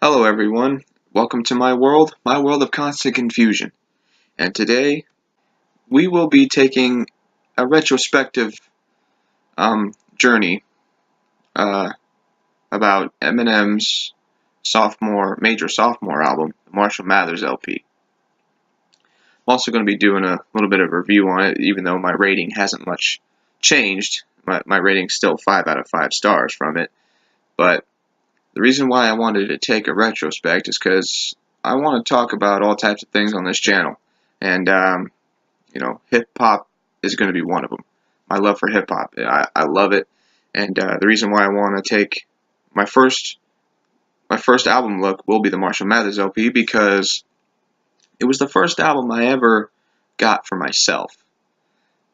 Hello everyone, welcome to my world of constant confusion. And today we will be taking a retrospective journey about Eminem's major sophomore album, the Marshall Mathers LP. I'm also going to be doing a little bit of a review on it, even though my rating hasn't much changed. My rating's still 5 out of 5 stars from it, but the reason why I wanted to take a retrospect is because I want to talk about all types of things on this channel. And, hip-hop is going to be one of them. My love for hip-hop. I love it. And the reason why I want to take my first album look will be the Marshall Mathers LP, because it was the first album I ever got for myself.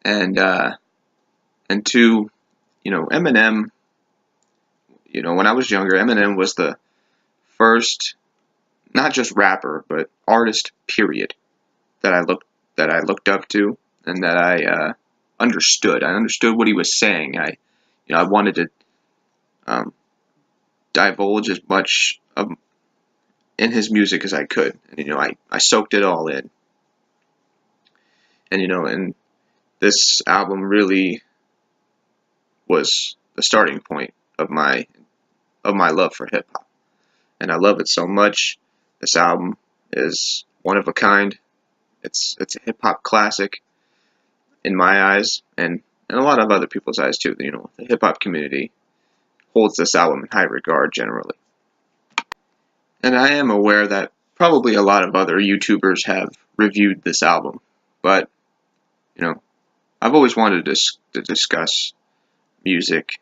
And to, Eminem, when I was younger, Eminem was the first, not just rapper, but artist, period, that I looked up to, and that I understood. I understood what he was saying. I wanted to divulge as much in his music as I could, and I soaked it all in. And this album really was the starting point of my love for hip hop, and I love it so much. This album is one of a kind. It's a hip hop classic in my eyes, and a lot of other people's eyes too. The hip hop community holds this album in high regard generally. And I am aware that probably a lot of other YouTubers have reviewed this album, but I've always wanted to discuss music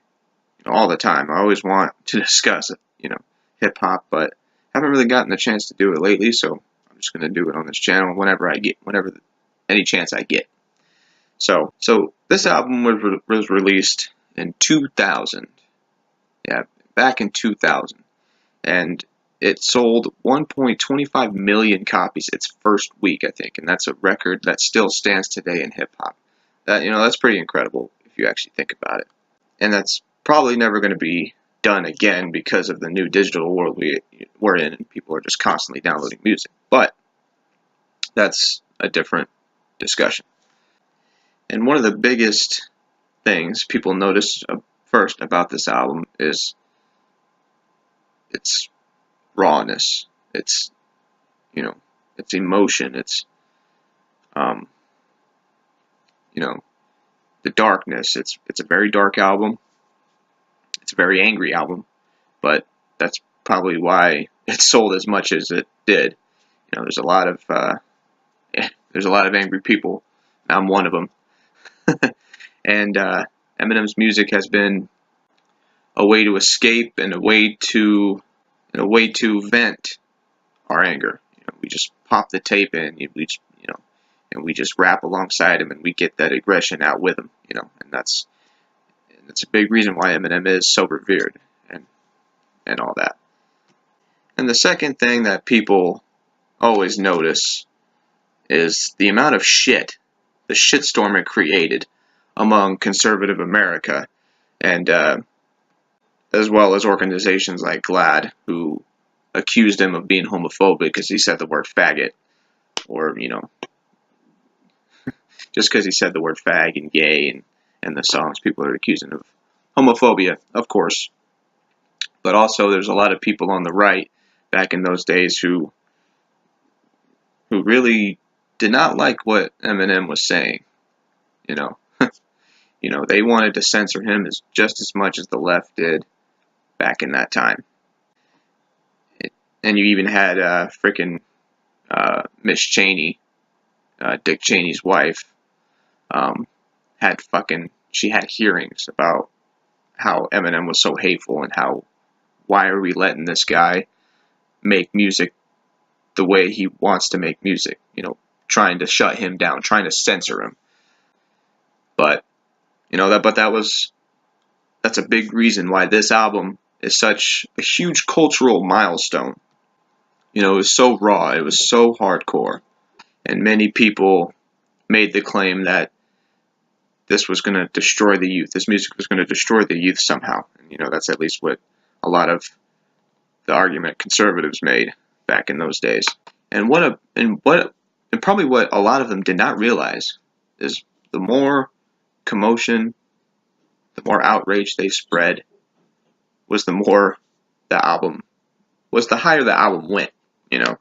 all the time. I always want to discuss hip hop, but haven't really gotten the chance to do it lately, so I'm just going to do it on this channel whenever any chance I get. So this album was released in 2000. Yeah, back in 2000. And it sold 1.25 million copies its first week, I think, and that's a record that still stands today in hip hop. That's pretty incredible if you actually think about it. And that's probably never going to be done again because of the new digital world we're in, and people are just constantly downloading music. But that's a different discussion. And one of the biggest things people notice first about this album is its rawness, its emotion, its the darkness. It's a very dark album. It's a very angry album, but that's probably why it sold as much as it did. There's a lot of angry people. I'm one of them. And Eminem's music has been a way to escape and a way to vent our anger. We just pop the tape in, and we just rap alongside him, and we get that aggression out with him. And that's a big reason why Eminem is so revered and all that. And the second thing that people always notice is the amount of shit, the shitstorm it created among conservative America, and as well as organizations like GLAAD, who accused him of being homophobic because he said the word faggot, or just because he said the word fag and gay and the songs, people are accusing him of homophobia, of course. But also there's a lot of people on the right back in those days who really did not like what Eminem was saying. They wanted to censor him just as much as the left did back in that time. And you even had Miss Cheney, Dick Cheney's wife, she had hearings about how Eminem was so hateful and why are we letting this guy make music the way he wants to make music, trying to shut him down, trying to censor him. But that's a big reason why this album is such a huge cultural milestone. It was so raw, it was so hardcore, and many people made the claim that this was going to destroy the youth. This music was going to destroy the youth somehow. And, that's at least what a lot of the argument conservatives made back in those days. And probably what a lot of them did not realize is the more commotion, the more outrage they spread, was the higher the album went, you know.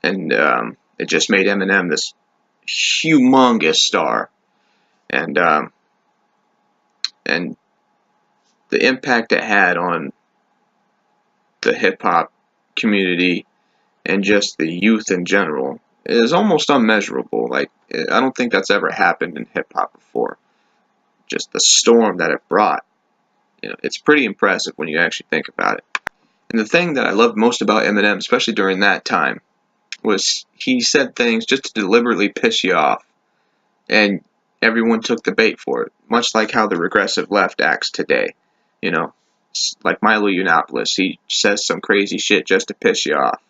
And it just made Eminem this humongous star, and the impact it had on the hip hop community and just the youth in general is almost unmeasurable. Like, I don't think that's ever happened in hip hop before. Just the storm that it brought, you know, it's pretty impressive when you actually think about it. And the thing that I loved most about Eminem, especially during that time, was he said things just to deliberately piss you off, and everyone took the bait for it, much like how the regressive left acts today. You know, like Milo Yiannopoulos, he says some crazy shit just to piss you off,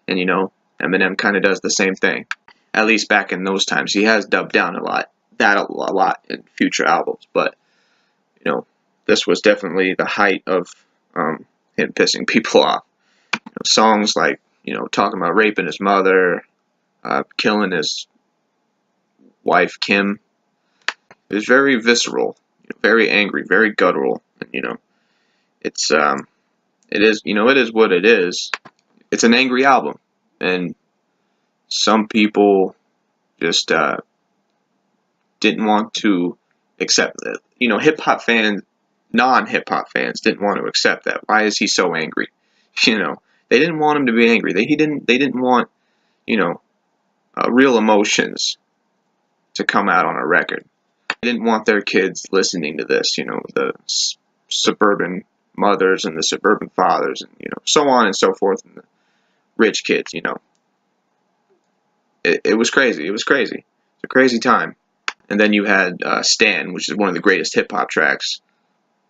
and you know, Eminem kind of does the same thing. At least back in those times, he has dubbed down a lot in future albums, but you know, this was definitely the height of him pissing people off. You know, songs like, you know, talking about raping his mother, killing his wife Kim. It was very visceral, very angry, very guttural, and you know, it is what it is. It's an angry album, and some people just didn't want to accept it. You know, hip hop fans, non-hip hop fans, didn't want to accept that. Why is he so angry? You know, they didn't want him to be angry. They didn't want, you know, real emotions to come out on a record. They didn't want their kids listening to this. You know, the suburban mothers and the suburban fathers, and you know, so on and so forth, and the rich kids. You know, it was crazy. It was crazy. It's a crazy time. And then you had Stan, which is one of the greatest hip hop tracks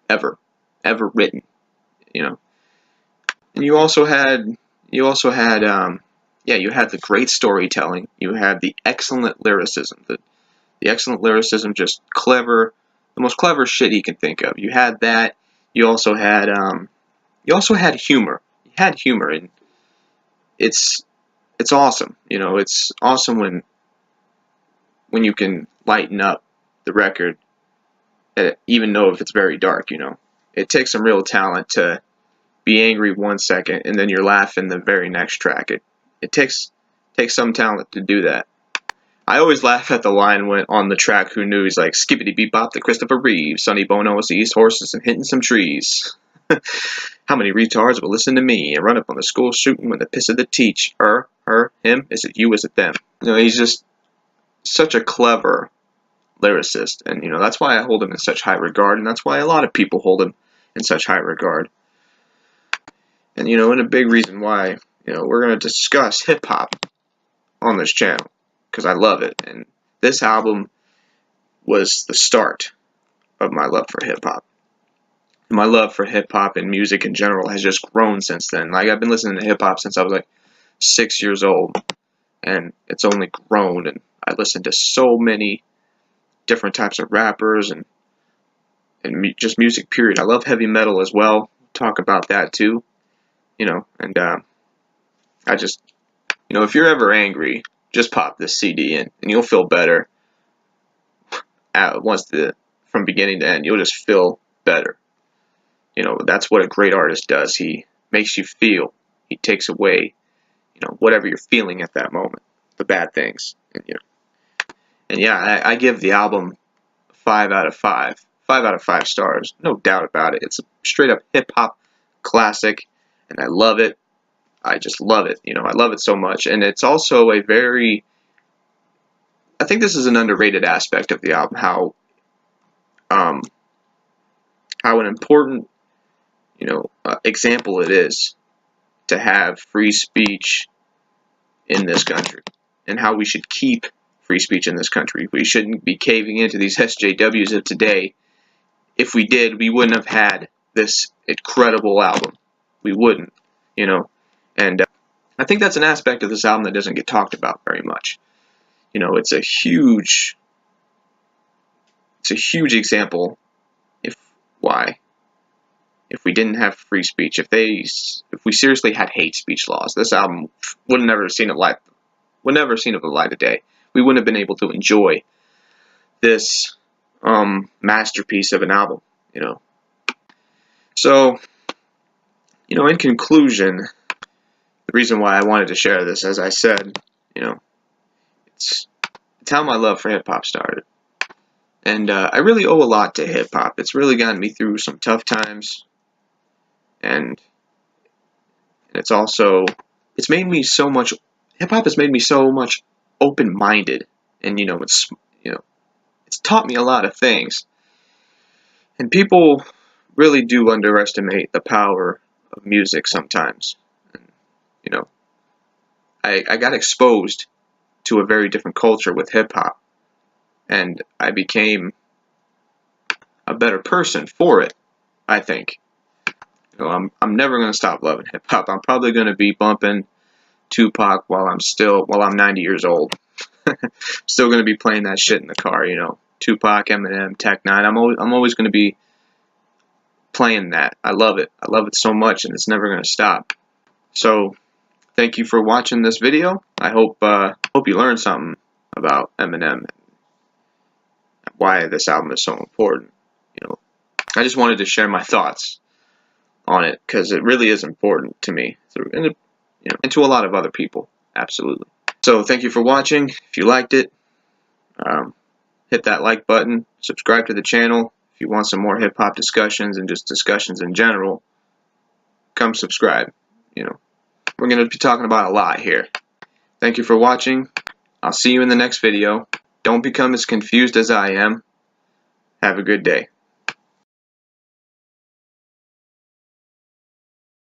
ever written. You know, and you also had you had the great storytelling. You had the excellent lyricism. The excellent lyricism, just clever, the most clever shit he can think of. You had that. You also had humor. You had humor, and it's awesome. You know, it's awesome when you can lighten up the record, even though if it's very dark. You know, it takes some real talent to be angry 1 second and then you're laughing the very next track. It takes some talent to do that. I always laugh at the line when on the track "Who Knew?" He's like, "Skippity beep bop to Christopher Reeves, Sonny Bono was the East Horses and hitting some trees. How many retards will listen to me and run up on the school shooting when the piss of the teach? Her, him, is it you, is it them?" You know, he's just such a clever lyricist, and you know, that's why I hold him in such high regard, and that's why a lot of people hold him in such high regard. And you know, and a big reason why, you know, we're going to discuss hip hop on this channel, because I love it, and this album was the start of my love for hip hop. My love for hip hop and music in general has just grown since then. Like, I've been listening to hip hop since I was like 6 years old, and it's only grown, and I listen to so many different types of rappers and just music, period. I love heavy metal as well. Talk about that too, you know, and I just, you know, if you're ever angry, just pop this CD in, and you'll feel better. From beginning to end, you'll just feel better. You know, that's what a great artist does. He makes you feel. He takes away, you know, whatever you're feeling at that moment, the bad things. And, you know, and yeah, I give the album 5 out of 5. 5 out of 5 stars, no doubt about it. It's a straight up hip hop classic, and I love it. I just love it. You know, I love it so much, and it's also a very, I think this is an underrated aspect of the album, how an important, you know, example it is to have free speech in this country, and how we should keep free speech in this country. We shouldn't be caving into these SJWs of today. If we did, we wouldn't have had this incredible album. We wouldn't, you know, and I think that's an aspect of this album that doesn't get talked about very much. You know, it's a huge example if we didn't have free speech, if we seriously had hate speech laws, this album would have never seen the light of day. We wouldn't have been able to enjoy this masterpiece of an album, you know. So, you know, in conclusion, the reason why I wanted to share this, as I said, you know, it's how my love for hip hop started. And I really owe a lot to hip hop. It's really gotten me through some tough times, and it's made me so much. Hip hop has made me so much open-minded, and it's taught me a lot of things. And people really do underestimate the power of music sometimes. And, you know, I got exposed to a very different culture with hip hop, and I became a better person for it, I think. You know, I'm never gonna stop loving hip hop. I'm probably gonna be bumping Tupac while I'm 90 years old. Still gonna be playing that shit in the car, you know. Tupac, Eminem, Tech Nine. I'm always gonna be playing that. I love it. I love it so much, and it's never gonna stop. So, thank you for watching this video. I hope you learned something about Eminem and why this album is so important. You know, I just wanted to share my thoughts on it because it really is important to me, and to a lot of other people. Absolutely. So thank you for watching. If you liked it, hit that like button. Subscribe to the channel. If you want some more hip hop discussions and just discussions in general, come subscribe. You know, we're going to be talking about a lot here. Thank you for watching. I'll see you in the next video. Don't become as confused as I am. Have a good day.